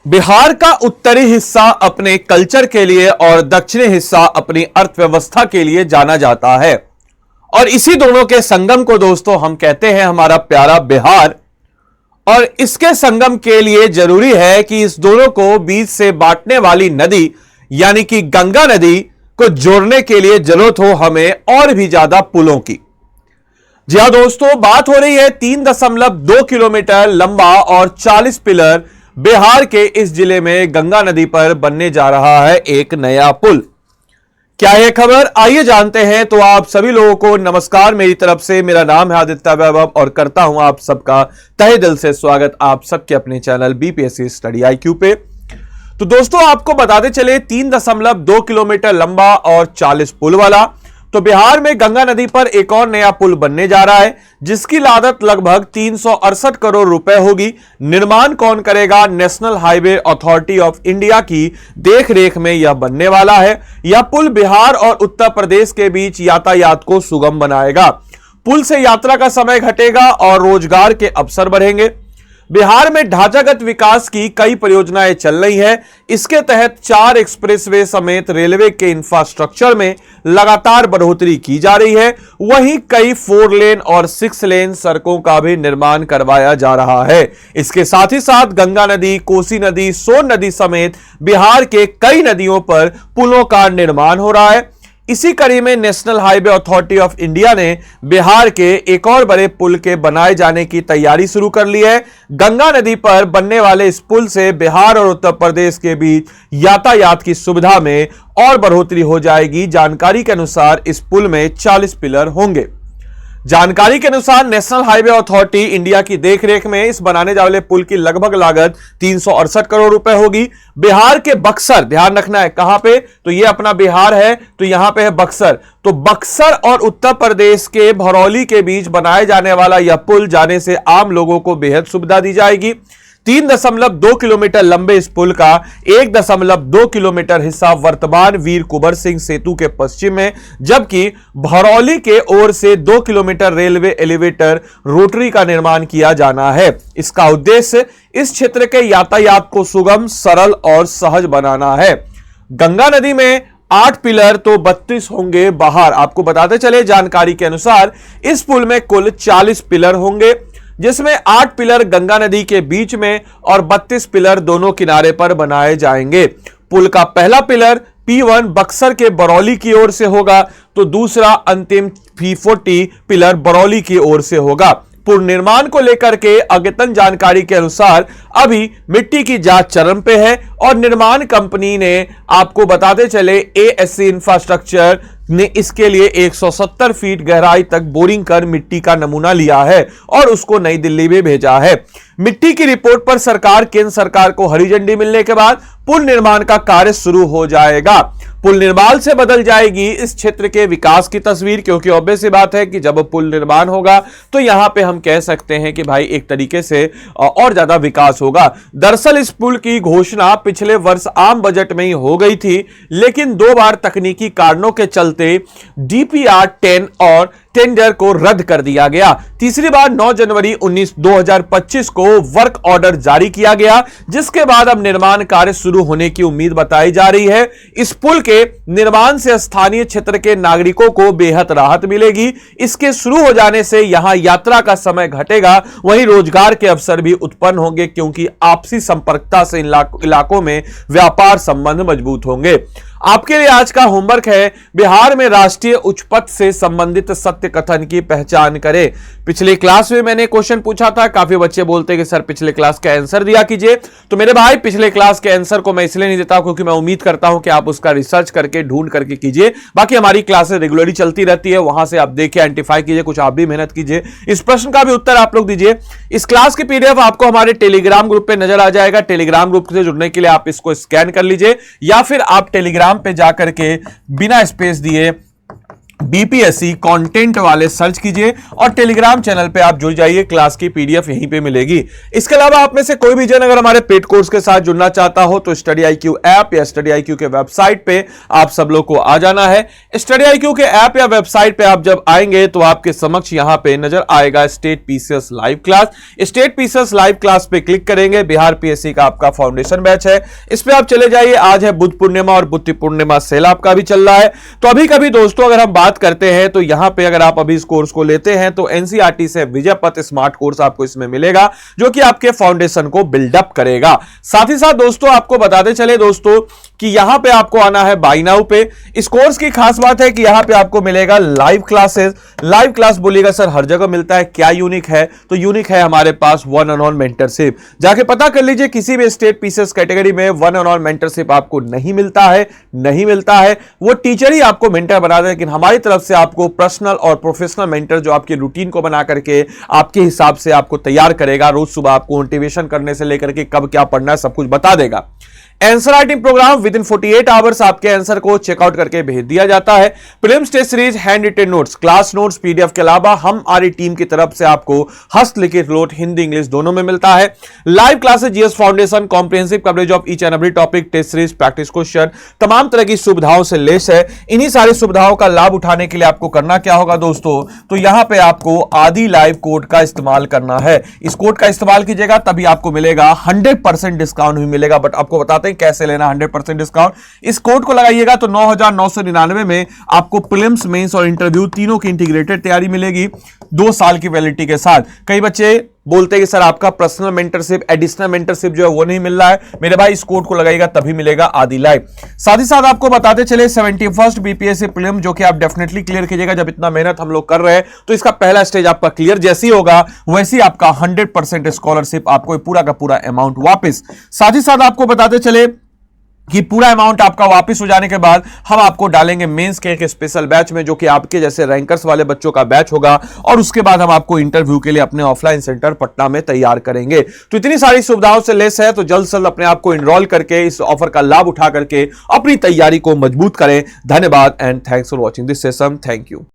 बिहार का उत्तरी हिस्सा अपने कल्चर के लिए और दक्षिणी हिस्सा अपनी अर्थव्यवस्था के लिए जाना जाता है और इसी दोनों के संगम को दोस्तों हम कहते हैं हमारा प्यारा बिहार। और इसके संगम के लिए जरूरी है कि इस दोनों को बीच से बांटने वाली नदी यानी कि गंगा नदी को जोड़ने के लिए जरूरत हो हमें और भी ज्यादा पुलों की। जी हां दोस्तों, बात हो रही है 3.2 किलोमीटर लंबा और 40 पिलर बिहार के इस जिले में गंगा नदी पर बनने जा रहा है एक नया पुल। क्या यह खबर, आइए जानते हैं। तो आप सभी लोगों को नमस्कार मेरी तरफ से। मेरा नाम है आदित्य वैभव और करता हूं आप सबका तहे दिल से स्वागत आप सबके अपने चैनल बीपीएससी स्टडी आईक्यू पे। तो दोस्तों आपको बताते चले 3.2 किलोमीटर लंबा और 40 पुल वाला तो बिहार में गंगा नदी पर एक और नया पुल बनने जा रहा है जिसकी लागत लगभग 368 करोड़ रुपए होगी। निर्माण कौन करेगा? National highway authority of India की देखरेख में यह बनने वाला है। यह पुल बिहार और उत्तर प्रदेश के बीच यातायात को सुगम बनाएगा। पुल से यात्रा का समय घटेगा और रोजगार के अवसर बढ़ेंगे। बिहार में ढांचागत विकास की कई परियोजनाएं चल रही हैं। इसके तहत 4 एक्सप्रेसवे समेत रेलवे के इंफ्रास्ट्रक्चर में लगातार बढ़ोतरी की जा रही है। वहीं कई 4 लेन और 6 लेन सड़कों का भी निर्माण करवाया जा रहा है। इसके साथ ही साथ गंगा नदी, कोसी नदी, सोन नदी समेत बिहार के कई नदियों पर पुलों का निर्माण हो रहा है। इसी कड़ी में national highway authority of India ने बिहार के एक और बड़े पुल के बनाए जाने की तैयारी शुरू कर ली है। गंगा नदी पर बनने वाले इस पुल से बिहार और उत्तर प्रदेश के बीच यातायात की सुविधा में और बढ़ोतरी हो जाएगी। जानकारी के अनुसार इस पुल में 40 पिलर होंगे। जानकारी के अनुसार नेशनल हाईवे अथॉरिटी इंडिया की देखरेख में इस बनाने वाले पुल की लगभग लागत 368 करोड़ रुपए होगी। बिहार के बक्सर, ध्यान रखना है कहां पे, तो ये अपना बिहार है तो यहां पे है बक्सर। तो बक्सर और उत्तर प्रदेश के भरौली के बीच बनाए जाने वाला यह पुल जाने से आम लोगों को बेहद सुविधा दी जाएगी। 3.2 किलोमीटर लंबे इस पुल का 1.2 किलोमीटर हिस्सा वर्तमान वीर कुंवर सिंह सेतु के पश्चिम में, जबकि भरौली के ओर से 2 किलोमीटर रेलवे एलिवेटर रोटरी का निर्माण किया जाना है। इसका उद्देश्य इस क्षेत्र के यातायात को सुगम, सरल और सहज बनाना है। गंगा नदी में 8 पिलर तो 32 होंगे बाहर। आपको बताते चले जानकारी के अनुसार इस पुल में कुल 40 पिलर होंगे जिसमें 8 पिलर गंगा नदी के बीच में और 32 पिलर दोनों किनारे पर बनाए जाएंगे। पुल का पहला पिलर P1 बक्सर के बरौली की ओर से होगा तो दूसरा अंतिम P40 पिलर बरौली की ओर से होगा। पुल निर्माण को लेकर के अद्यतन जानकारी के अनुसार अभी मिट्टी की जांच चरण पे है और निर्माण कंपनी ने आपको बताते चले ASC इंफ्रास्ट्रक्चर ने इसके लिए 170 फीट गहराई तक बोरिंग कर मिट्टी का नमूना लिया है और उसको नई दिल्ली में भेजा है। मिट्टी की रिपोर्ट पर सरकार, केंद्र सरकार को हरी झंडी मिलने के बाद पुल निर्माण का कार्य शुरू हो जाएगा। पुल निर्माण से बदल जाएगी इस क्षेत्र के विकास की तस्वीर, क्योंकि ऑब्वियस सी बात है कि जब पुल निर्माण होगा तो यहां पे हम कह सकते हैं कि भाई एक तरीके से और ज्यादा विकास होगा। दरअसल इस पुल की घोषणा पिछले वर्ष आम बजट में ही हो गई थी, लेकिन 2 बार तकनीकी कारणों के चलते DPR 10 और टेंडर को रद्द कर दिया गया। तीसरी बार 9 जनवरी 2025 को वर्क ऑर्डर जारी किया गया, जिसके बाद अब निर्माण कार्य शुरू होने की उम्मीद बताई जा रही है। इस पुल के निर्माण से स्थानीय क्षेत्र के नागरिकों को बेहद राहत मिलेगी। इसके शुरू हो जाने से यहां यात्रा का समय घटेगा, वहीं रोजगार के अवसर भी उत्पन्न होंगे, क्योंकि आपसी संपर्कता से इन इलाकों में व्यापार संबंध मजबूत होंगे। आपके लिए आज का होमवर्क है, बिहार में राष्ट्रीय उच्च पथ से संबंधित सत्य कथन की पहचान करें। पिछले क्लास में मैंने क्वेश्चन पूछा था, काफी बच्चे बोलते हैं कि सर पिछले क्लास का आंसर दिया कीजिए। तो मेरे भाई पिछले क्लास के आंसर को मैं इसलिए नहीं देता क्योंकि मैं उम्मीद करता हूं कि आप उसका रिसर्च करके ढूंढ करके कीजिए। बाकी हमारी क्लासेस रेगुलरली चलती रहती है, वहां से आप देखिए, आइडेंटिफाई कीजिए, कुछ आप भी मेहनत कीजिए। इस प्रश्न का भी उत्तर आप लोग दीजिए। इस क्लास की PDF आपको हमारे टेलीग्राम ग्रुप पे नजर आ जाएगा। टेलीग्राम ग्रुप से जुड़ने के लिए आप इसको स्कैन कर लीजिए या फिर आप टेलीग्राम पे जाकर के बिना स्पेस दिए बीपीएससी कंटेंट वाले सर्च कीजिए और टेलीग्राम चैनल पे आप जुड़ जाइए, क्लास की पीडीएफ यहीं पे मिलेगी। इसके अलावा आप में से कोई भी जन अगर हमारे पेड कोर्स के साथ जुड़ना चाहता हो तो स्टडी IQ ऐप या स्टडी IQ के वेबसाइट पे आप सब लोग को आ जाना है। स्टडी IQ के ऐप या वेबसाइट पे आप जब आएंगे तो आपके समक्ष यहां पे नजर आएगा state PCS live class. State PCS live class पे क्लिक करेंगे, बिहार पीएससी का आपका फाउंडेशन बैच है, इस पे आप चले जाइए। आज है बुद्ध पूर्णिमा और बुद्ध पूर्णिमा सेल आपका भी चल रहा है। तो अभी कभी दोस्तों अगर हम बात करते हैं तो यहां पे अगर आप अभी इस कोर्स को लेते हैं तो एनसीईआरटी से विजय पथ स्मार्ट कोर्स आपको इसमें मिलेगा जो कि आपके फाउंडेशन को बिल्डअप करेगा। साथ ही साथ दोस्तों आपको बताते चले दोस्तों कि यहां पे आपको आना है बाय नाउ पे। इस कोर्स की खास बात है कि यहां पे आपको मिलेगा लाइव क्लासेस। लाइव क्लास बोलिएगा सर हर जगह मिलता है, क्या यूनिक है? तो यूनिक है हमारे पास वन ऑन वन मेंटरशिप। जाके पता कर लीजिए किसी भी स्टेट पीसीएस कैटेगरी में वन ऑन वन मेंटरशिप आपको नहीं मिलता है। वो टीचर ही आपको मेंटर बना दे, लेकिन हमारी तरफ से आपको पर्सनल और प्रोफेशनल मेंटर जो आपके रूटीन को बना करके आपके हिसाब से आपको तैयार करेगा। रोज सुबह आपको मोटिवेशन करने से लेकर के कब क्या पढ़ना है सब कुछ बता देगा। Answer writing program within 48 hours आपके आंसर को चेकआउट करके भेज दिया जाता है। Prelims test series, handwritten notes, class notes, PDF के अलावा हमारी टीम की तरफ से आपको हस्तलिखित नोट हिंदी इंग्लिश दोनों में मिलता है। Live classes, GS foundation, comprehensive coverage of each and every topic, test series, practice question, तमाम तरह की सुविधाओं से लेस है। इन्हीं सारी सुविधाओं का लाभ उठाने के लिए आपको करना क्या होगा दोस्तों, तो यहां पे आपको आदि लाइव कोड का इस्तेमाल करना है। इस कोड का इस्तेमाल कीजिएगा तभी आपको मिलेगा 100% डिस्काउंट भी मिलेगा। बट आपको बताते हैं कैसे लेना 100% डिस्काउंट। इस कोड को लगाइएगा तो 9,999 में आपको प्रीलिम्स, मेंस और इंटरव्यू तीनों की इंटीग्रेटेड तैयारी मिलेगी 2 साल की वैलिडिटी के साथ। कई बच्चे बोलते हैं कि सर आपका पर्सनल मेंटरशिप, एडिशनल मेंटरशिप जो है वो नहीं मिल रहा है। मेरे भाई इस कोड को लगाइएगा तभी मिलेगा आदि लाइव। साथ ही साथ आपको बताते चले 71st बीपीएससी प्रीलिम जो कि आप डेफिनेटली क्लियर कीजिएगा। जब इतना मेहनत हम लोग कर रहे हैं तो इसका पहला स्टेज आपका क्लियर जैसी होगा वैसी आपका 100% स्कॉलरशिप, आपको पूरा का पूरा अमाउंट वापस। साथ ही साथ आपको बताते चले कि पूरा अमाउंट आपका वापस हो जाने के बाद हम आपको डालेंगे मेंस के एक स्पेशल बैच में जो कि आपके जैसे रैंकर्स वाले बच्चों का बैच होगा, और उसके बाद हम आपको इंटरव्यू के लिए अपने ऑफलाइन सेंटर पटना में तैयार करेंगे। तो इतनी सारी सुविधाओं से लेस है, तो जल्द से जल्द अपने आप को इनरोल करके इस ऑफर का लाभ उठा करके अपनी तैयारी को मजबूत करें। धन्यवाद and thanks for watching this session. Thank you.